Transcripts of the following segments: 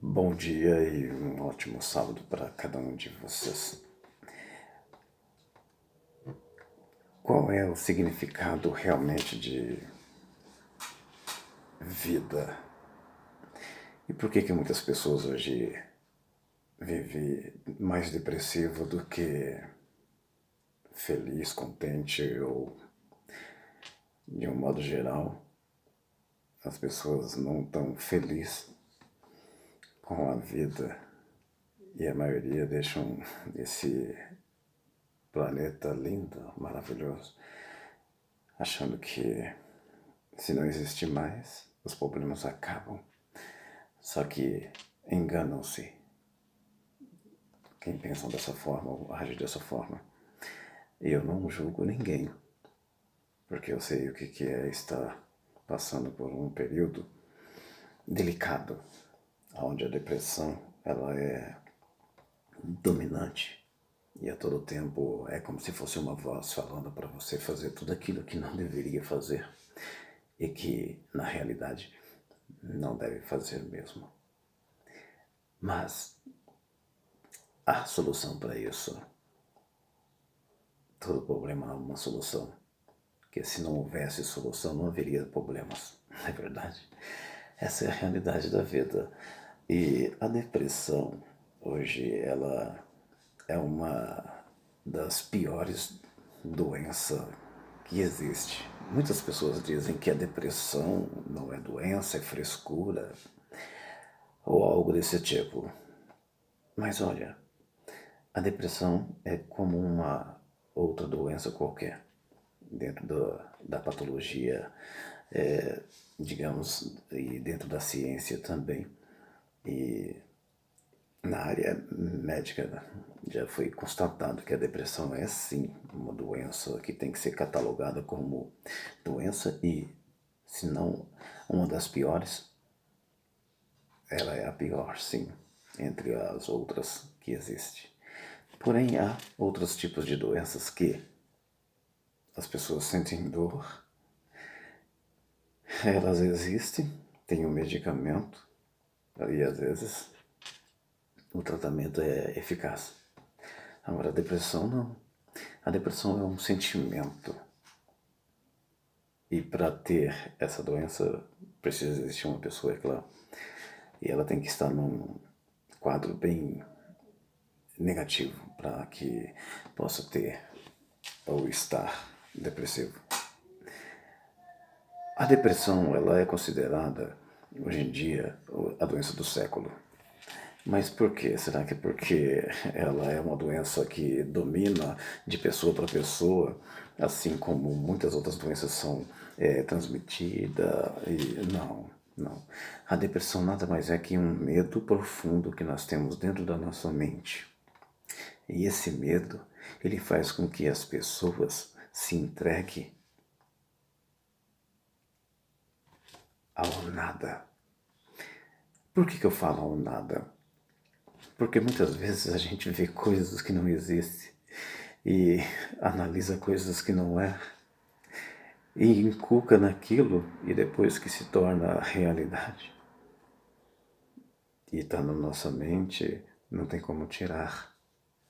Bom dia e um ótimo sábado para cada um de vocês. Qual é o significado realmente de vida? E por que muitas pessoas hoje vivem mais depressivo do que feliz, contente ou, de um modo geral, as pessoas não estão felizes com a vida e a maioria deixam esse planeta lindo, maravilhoso, achando que se não existe mais, os problemas acabam. Só que enganam-se quem pensam dessa forma ou age dessa forma. E eu não julgo ninguém, porque eu sei o que é estar passando por um período delicado, onde a depressão ela é dominante e a todo tempo é como se fosse uma voz falando para você fazer tudo aquilo que não deveria fazer e que, na realidade, não deve fazer mesmo. Mas há solução para isso. Todo problema há uma solução. Porque se não houvesse solução, não haveria problemas. Não é verdade? Essa é a realidade da vida. E a depressão, hoje, ela é uma das piores doenças que existe. Muitas pessoas dizem que a depressão não é doença, é frescura ou algo desse tipo. Mas olha, a depressão é como uma outra doença qualquer, dentro da patologia, digamos, e dentro da ciência também. E na área médica já foi constatado que a depressão é sim uma doença que tem que ser catalogada como doença e, se não uma das piores, ela é a pior, sim, entre as outras que existem. Porém, há outros tipos de doenças que as pessoas sentem dor, elas existem, tem um medicamento e às vezes o tratamento é eficaz. Agora, a depressão não. A depressão é um sentimento. E para ter essa doença, precisa existir uma pessoa, é claro. E ela tem que estar num quadro bem negativo para que possa ter ou estar depressivo. A depressão ela é considerada, hoje em dia, a doença do século. Mas por quê? Será que é porque ela é uma doença que domina de pessoa para pessoa, assim como muitas outras doenças são transmitidas? Não, não. A depressão nada mais é que um medo profundo que nós temos dentro da nossa mente. E esse medo, ele faz com que as pessoas se entreguem ao nada. Por que eu falo ao nada? Porque muitas vezes a gente vê coisas que não existem e analisa coisas que não é e inculca naquilo e depois que se torna realidade e está na nossa mente, não tem como tirar,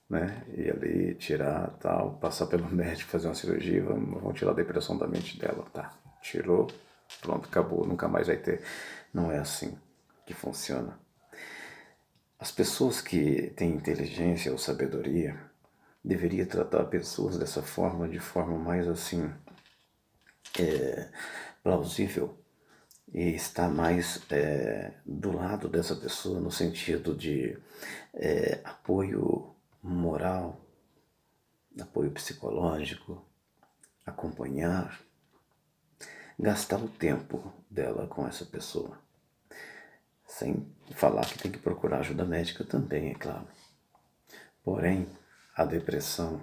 né? E ali tirar, tal, passar pelo médico, fazer uma cirurgia, vão tirar a depressão da mente dela, tá? Tirou, pronto, acabou, nunca mais vai ter. Não é assim que funciona. As pessoas que têm inteligência ou sabedoria deveriam tratar pessoas dessa forma, de forma mais assim, plausível e estar mais do lado dessa pessoa no sentido de apoio moral, apoio psicológico, acompanhar, gastar o tempo dela com essa pessoa. Sem falar que tem que procurar ajuda médica também, é claro. Porém, a depressão,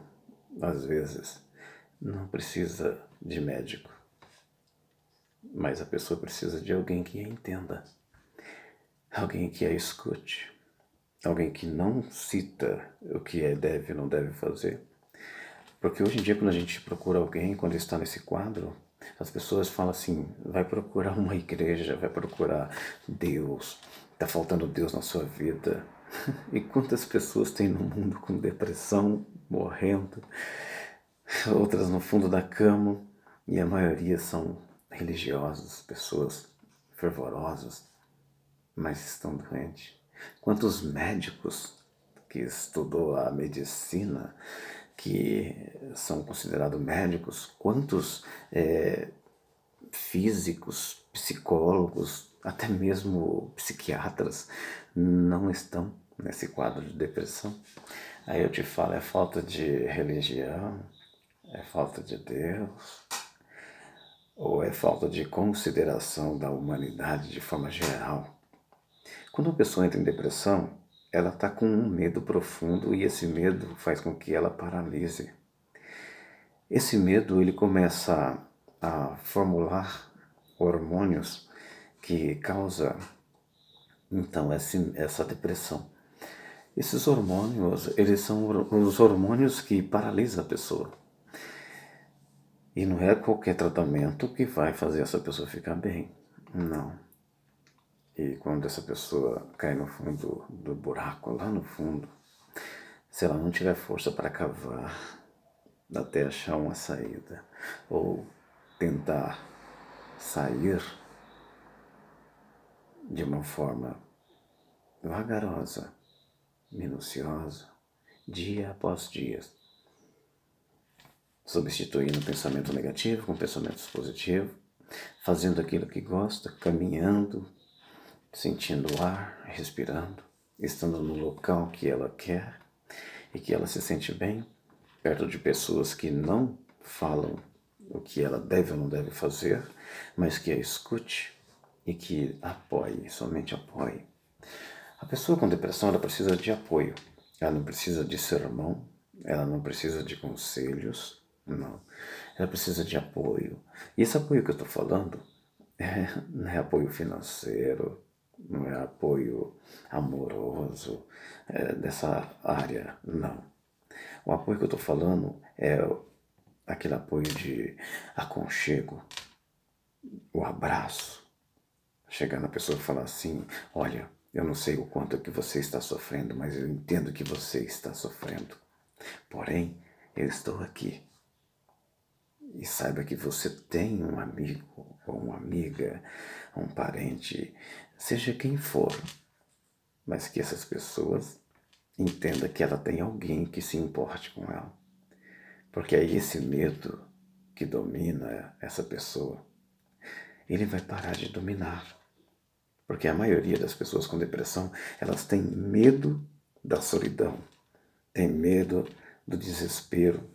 às vezes, não precisa de médico, mas a pessoa precisa de alguém que a entenda, alguém que a escute, alguém que não cita o que deve ou não deve fazer. Porque hoje em dia, quando a gente procura alguém, quando está nesse quadro, As pessoas falam assim, vai procurar uma igreja, vai procurar Deus, está faltando Deus na sua vida. E quantas pessoas tem no mundo com depressão, morrendo, outras no fundo da cama, e a maioria são religiosas, pessoas fervorosas, mas estão doentes. Quantos médicos que estudou a medicina, que são considerados médicos, quantos físicos, psicólogos, até mesmo psiquiatras não estão nesse quadro de depressão. Aí eu te falo, é falta de religião, é falta de Deus, ou é falta de consideração da humanidade de forma geral. Quando uma pessoa entra em depressão, ela está com um medo profundo e esse medo faz com que ela paralise. Esse medo ele começa a formular hormônios que causa então essa depressão. Esses hormônios, eles são os hormônios que paralisam a pessoa. E não é qualquer tratamento que vai fazer essa pessoa ficar bem. Não. E quando essa pessoa cai no fundo do buraco, lá no fundo, se ela não tiver força para cavar até achar uma saída, ou tentar sair de uma forma vagarosa, minuciosa, dia após dia, substituindo o pensamento negativo com pensamentos positivos, fazendo aquilo que gosta, caminhando, sentindo o ar, respirando, estando no local que ela quer e que ela se sente bem, perto de pessoas que não falam o que ela deve ou não deve fazer, mas que a escute e que apoie, somente apoie. A pessoa com depressão ela precisa de apoio, ela não precisa de sermão, ela não precisa de conselhos, não. Ela precisa de apoio. E esse apoio que eu estou falando não é apoio financeiro, não é apoio amoroso, dessa área, não. O apoio que eu estou falando é aquele apoio de aconchego, o abraço. Chegar na pessoa e falar assim, olha, eu não sei o quanto que você está sofrendo, mas eu entendo que você está sofrendo. Porém, eu estou aqui. E saiba que você tem um amigo, ou uma amiga, um parente, seja quem for, mas que essas pessoas entendam que ela tem alguém que se importe com ela. Porque é esse medo que domina essa pessoa, ele vai parar de dominar. Porque a maioria das pessoas com depressão, elas têm medo da solidão, têm medo do desespero,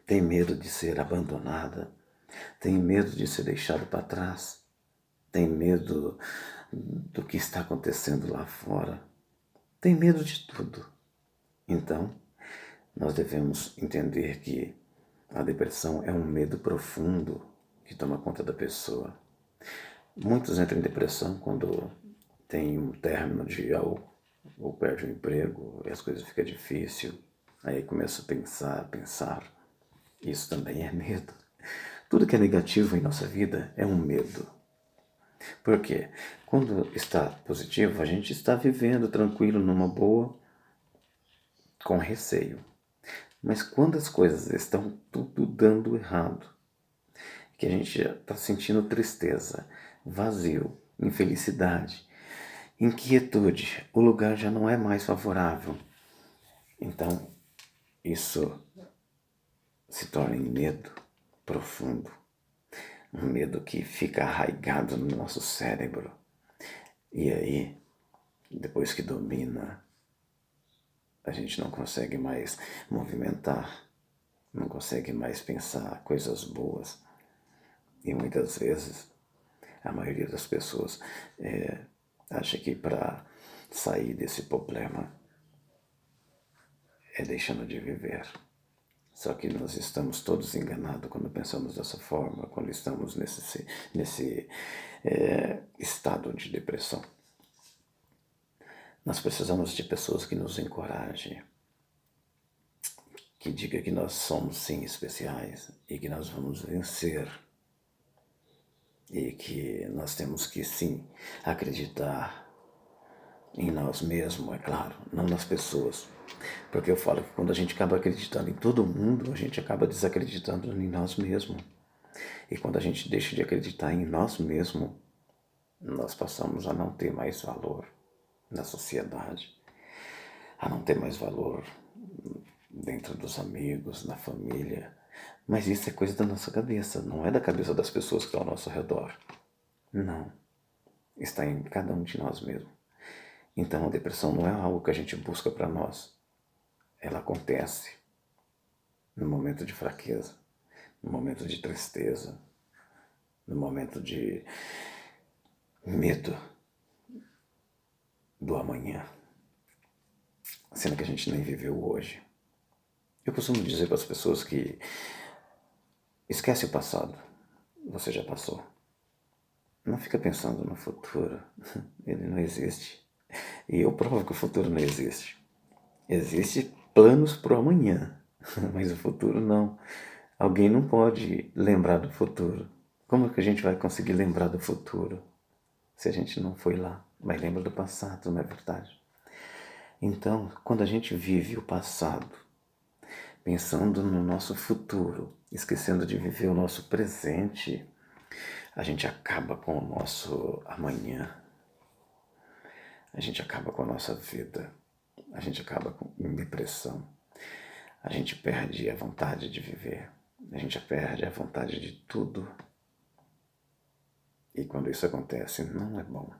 têm medo de ser abandonada, têm medo de ser deixado para trás, têm medo do que está acontecendo lá fora, têm medo de tudo. Então, nós devemos entender que a depressão é um medo profundo que toma conta da pessoa. Muitos entram em depressão quando tem um término de algo, ou perde o emprego, e as coisas ficam difíceis. Aí começa a pensar. Isso também é medo. Tudo que é negativo em nossa vida é um medo. Por quê? Quando está positivo, a gente está vivendo tranquilo, numa boa, com receio. Mas quando as coisas estão tudo dando errado, que a gente está sentindo tristeza, vazio, infelicidade, inquietude, o lugar já não é mais favorável. Então, isso se torna em medo profundo, um medo que fica arraigado no nosso cérebro. E aí, depois que domina, a gente não consegue mais movimentar, não consegue mais pensar coisas boas. E muitas vezes, a maioria das pessoas acha que para sair desse problema é deixando de viver. Só que nós estamos todos enganados quando pensamos dessa forma, quando estamos nesse estado de depressão. Nós precisamos de pessoas que nos encorajem, que digam que nós somos sim especiais e que nós vamos vencer e que nós temos que sim acreditar em nós mesmos, é claro, não nas pessoas. Porque eu falo que quando a gente acaba acreditando em todo mundo, a gente acaba desacreditando em nós mesmos. E quando a gente deixa de acreditar em nós mesmos, nós passamos a não ter mais valor na sociedade, a não ter mais valor dentro dos amigos, na família. Mas isso é coisa da nossa cabeça, não é da cabeça das pessoas que estão ao nosso redor. Não. Está em cada um de nós mesmos. Então a depressão não é algo que a gente busca para nós. Ela acontece no momento de fraqueza, no momento de tristeza, no momento de medo do amanhã, sendo que a gente nem viveu hoje. Eu costumo dizer para as pessoas que esquece o passado, você já passou. Não fica pensando no futuro, ele não existe. E eu provo que o futuro não existe. Existem planos para o amanhã, mas o futuro não. Alguém não pode lembrar do futuro. Como é que a gente vai conseguir lembrar do futuro se a gente não foi lá? Mas lembra do passado, não é verdade? Então, quando a gente vive o passado, pensando no nosso futuro, esquecendo de viver o nosso presente, a gente acaba com o nosso amanhã. A gente acaba com a nossa vida. A gente acaba em depressão. A gente perde a vontade de viver. A gente perde a vontade de tudo. E quando isso acontece, não é bom.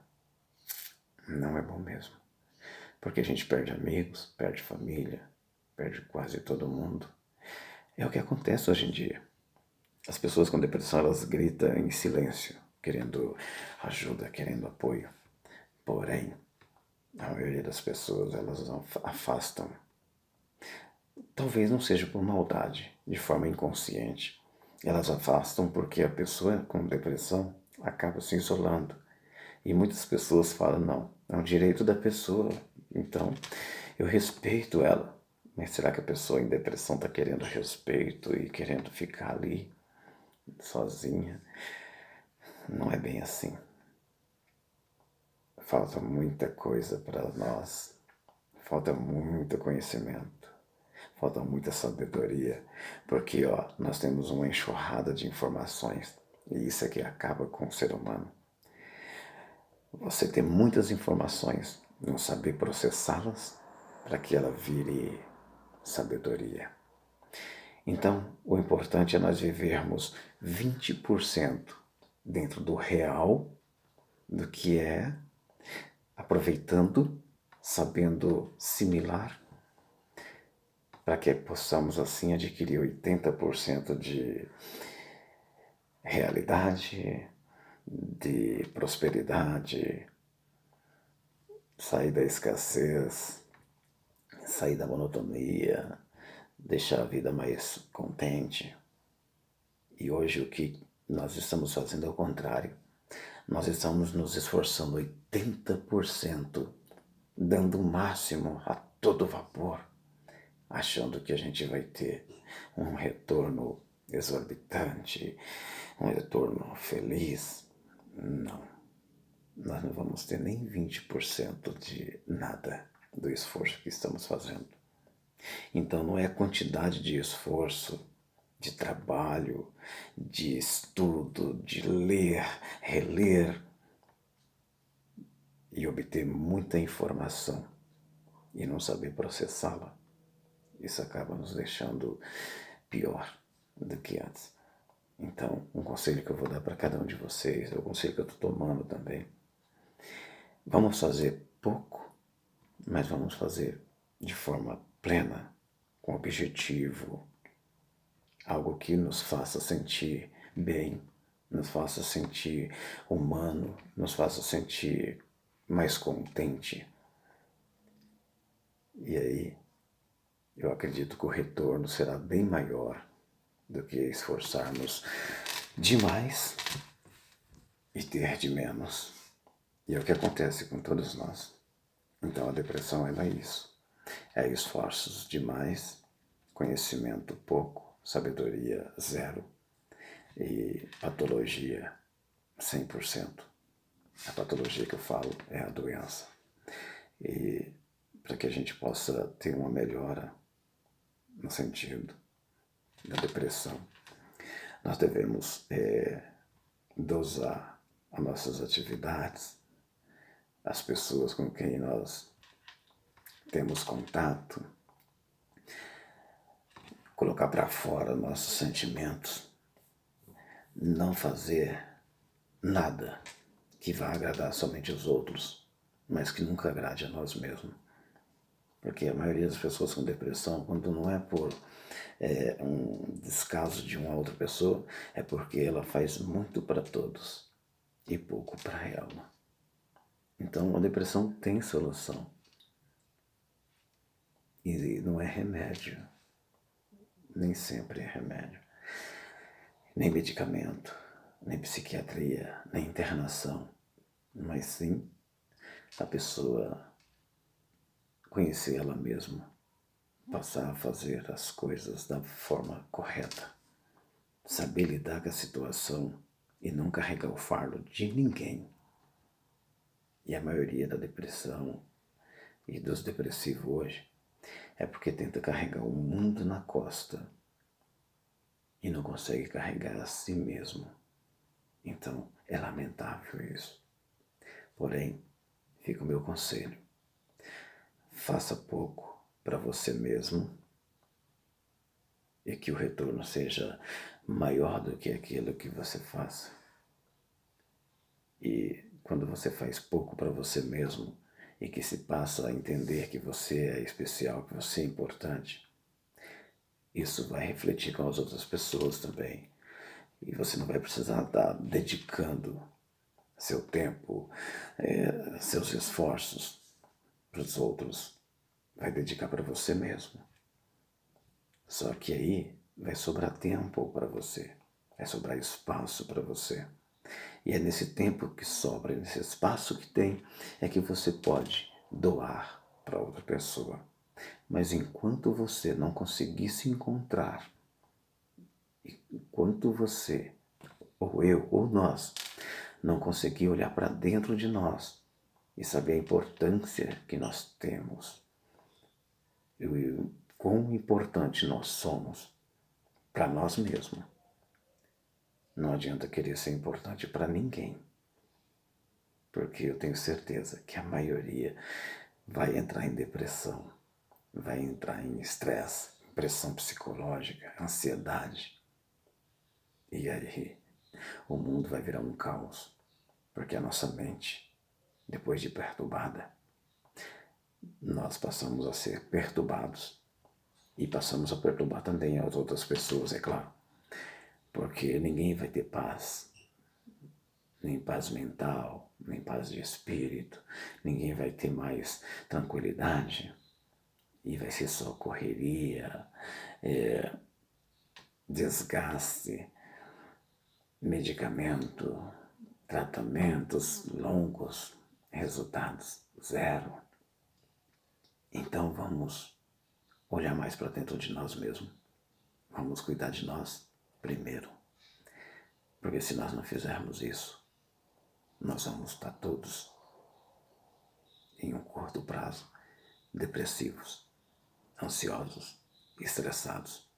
Não é bom mesmo. Porque a gente perde amigos, perde família, perde quase todo mundo. É o que acontece hoje em dia. As pessoas com depressão, elas gritam em silêncio, querendo ajuda, querendo apoio. Porém, a maioria das pessoas, elas afastam. Talvez não seja por maldade, de forma inconsciente. Elas afastam porque a pessoa com depressão acaba se isolando. E muitas pessoas falam, não, é um direito da pessoa, então eu respeito ela. Mas será que a pessoa em depressão está querendo respeito e querendo ficar ali sozinha? Não é bem assim. Falta muita coisa para nós, falta muito conhecimento, falta muita sabedoria, porque nós temos uma enxurrada de informações e isso é que acaba com o ser humano. Você ter muitas informações, não saber processá-las para que ela vire sabedoria. Então, o importante é nós vivermos 20% dentro do real, do que é, aproveitando, sabendo assimilar, para que possamos assim adquirir 80% de realidade, de prosperidade, sair da escassez, sair da monotonia, deixar a vida mais contente. E hoje o que nós estamos fazendo é o contrário. Nós estamos nos esforçando 80%, dando o máximo a todo vapor, achando que a gente vai ter um retorno exorbitante, um retorno feliz. Não, nós não vamos ter nem 20% de nada do esforço que estamos fazendo. Então não é a quantidade de esforço, de trabalho, de estudo, de ler, reler e obter muita informação e não saber processá-la. Isso acaba nos deixando pior do que antes. Então, um conselho que eu vou dar para cada um de vocês, é o conselho que eu estou tomando também. Vamos fazer pouco, mas vamos fazer de forma plena, com objetivo, algo que nos faça sentir bem, nos faça sentir humano, nos faça sentir mais contente. E aí, eu acredito que o retorno será bem maior do que esforçarmos demais e ter de menos. E é o que acontece com todos nós. Então a depressão é isso. É esforços demais, conhecimento pouco, sabedoria zero e patologia 100%. A patologia que eu falo é a doença. E para que a gente possa ter uma melhora no sentido da depressão, nós devemos dosar as nossas atividades, as pessoas com quem nós temos contato, colocar para fora nossos sentimentos, não fazer nada que vá agradar somente os outros, mas que nunca agrade a nós mesmos. Porque a maioria das pessoas com depressão, quando não é por um descaso de uma outra pessoa, é porque ela faz muito para todos e pouco para ela. Então a depressão tem solução. E não é remédio. Nem sempre é remédio. Nem medicamento, nem psiquiatria, nem internação. Mas sim a pessoa conhecer ela mesma, passar a fazer as coisas da forma correta, saber lidar com a situação e não carregar o fardo de ninguém. E a maioria da depressão e dos depressivos hoje é porque tenta carregar o mundo na costa e não consegue carregar a si mesmo. Então é lamentável isso. Porém, fica o meu conselho. Faça pouco para você mesmo e que o retorno seja maior do que aquilo que você faz. E quando você faz pouco para você mesmo e que se passa a entender que você é especial, que você é importante, isso vai refletir com as outras pessoas também. E você não vai precisar estar dedicando seu tempo, seus esforços para os outros. Vai dedicar para você mesmo. Só que aí vai sobrar tempo para você, vai sobrar espaço para você. E é nesse tempo que sobra, nesse espaço que tem, é que você pode doar para outra pessoa. Mas enquanto você não conseguir se encontrar, enquanto você, ou eu, ou nós, não conseguir olhar para dentro de nós e saber a importância que nós temos, e o quão importante nós somos para nós mesmos, não adianta querer ser importante para ninguém. Porque eu tenho certeza que a maioria vai entrar em depressão, vai entrar em estresse, pressão psicológica, ansiedade. E aí o mundo vai virar um caos, porque a nossa mente, depois de perturbada, nós passamos a ser perturbados e passamos a perturbar também as outras pessoas, é claro. Porque ninguém vai ter paz, nem paz mental, nem paz de espírito, ninguém vai ter mais tranquilidade e vai ser só correria, desgaste, medicamento, tratamentos longos, resultados zero. Então vamos olhar mais para dentro de nós mesmos, vamos cuidar de nós primeiro, porque se nós não fizermos isso, nós vamos estar todos em um curto prazo depressivos, ansiosos, estressados,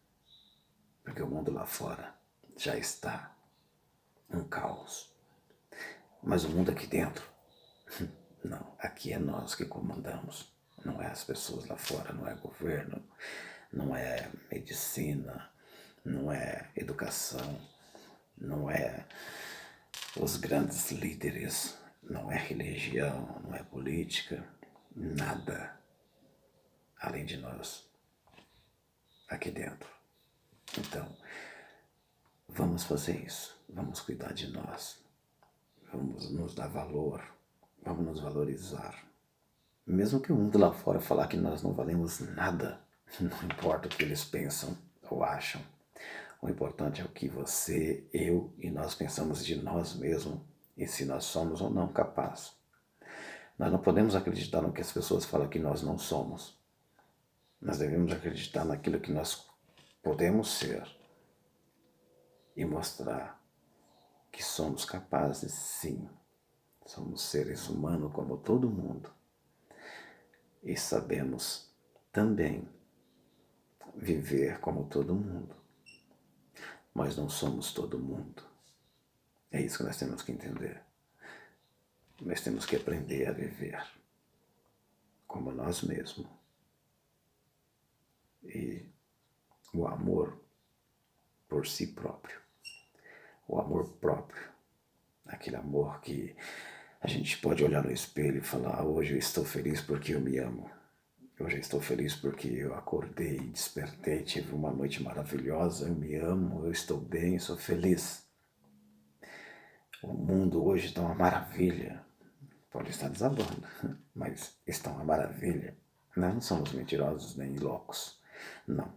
porque o mundo lá fora já está um caos. Mas o mundo aqui dentro, não, aqui é nós que comandamos, não é as pessoas lá fora, não é governo, não é medicina, não é educação, não é os grandes líderes, não é religião, não é política, nada além de nós aqui dentro. Então, vamos fazer isso, vamos cuidar de nós, vamos nos dar valor, vamos nos valorizar. Mesmo que o mundo lá fora falar que nós não valemos nada, não importa o que eles pensam ou acham. O importante é o que você, eu e nós pensamos de nós mesmos e se nós somos ou não capazes. Nós não podemos acreditar no que as pessoas falam que nós não somos. Nós devemos acreditar naquilo que nós podemos ser e mostrar que somos capazes, sim. Somos seres humanos como todo mundo. E sabemos também viver como todo mundo. Mas não somos todo mundo. É isso que nós temos que entender. Nós temos que aprender a viver como nós mesmos. E o amor por si próprio. O amor próprio. Aquele amor que a gente pode olhar no espelho e falar: hoje eu estou feliz porque eu me amo. Hoje eu estou feliz porque eu acordei, despertei, tive uma noite maravilhosa, eu me amo, eu estou bem, sou feliz. O mundo hoje está uma maravilha. Pode estar desabando, mas está uma maravilha. Nós não somos mentirosos nem loucos. Não.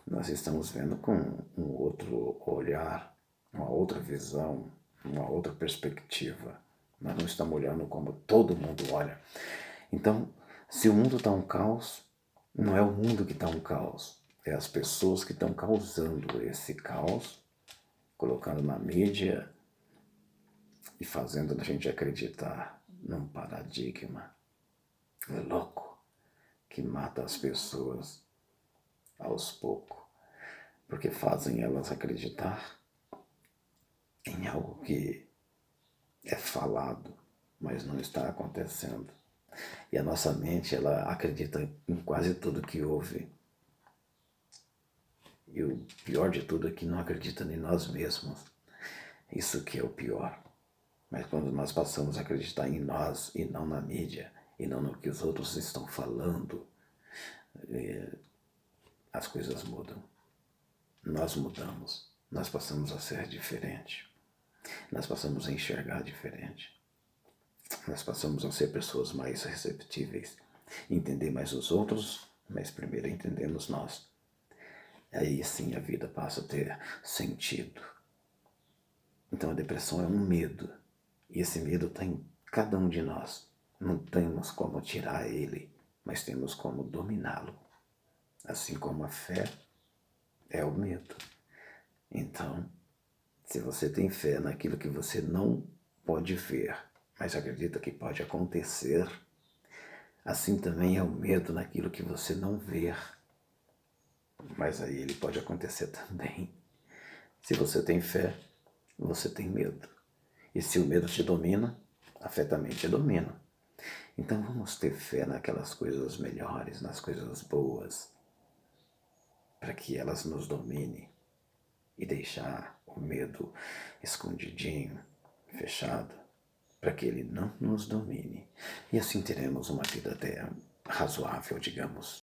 Nós estamos vendo com um outro olhar, uma outra visão, uma outra perspectiva. Nós não estamos olhando como todo mundo olha. Então, se o mundo está um caos, não é o mundo que está um caos. É as pessoas que estão causando esse caos, colocando na mídia e fazendo a gente acreditar num paradigma louco que mata as pessoas aos poucos, porque fazem elas acreditar em algo que é falado, mas não está acontecendo. E a nossa mente, ela acredita em quase tudo que ouve. E o pior de tudo é que não acredita em nós mesmos. Isso que é o pior. Mas quando nós passamos a acreditar em nós e não na mídia, e não no que os outros estão falando, as coisas mudam. Nós mudamos. Nós passamos a ser diferente. Nós passamos a enxergar diferente. Nós passamos a ser pessoas mais receptíveis. Entender mais os outros, mas primeiro entendemos nós. Aí sim a vida passa a ter sentido. Então a depressão é um medo. E esse medo está em cada um de nós. Não temos como tirar ele, mas temos como dominá-lo. Assim como a fé é o medo. Então, se você tem fé naquilo que você não pode ver, mas acredita que pode acontecer, assim também é o medo naquilo que você não vê, mas aí ele pode acontecer também. Se você tem fé, você tem medo. E se o medo te domina, a fé também te domina. Então vamos ter fé naquelas coisas melhores, nas coisas boas, para que elas nos dominem e deixar o medo escondidinho, fechado, para que ele não nos domine. E assim teremos uma vida até razoável, digamos.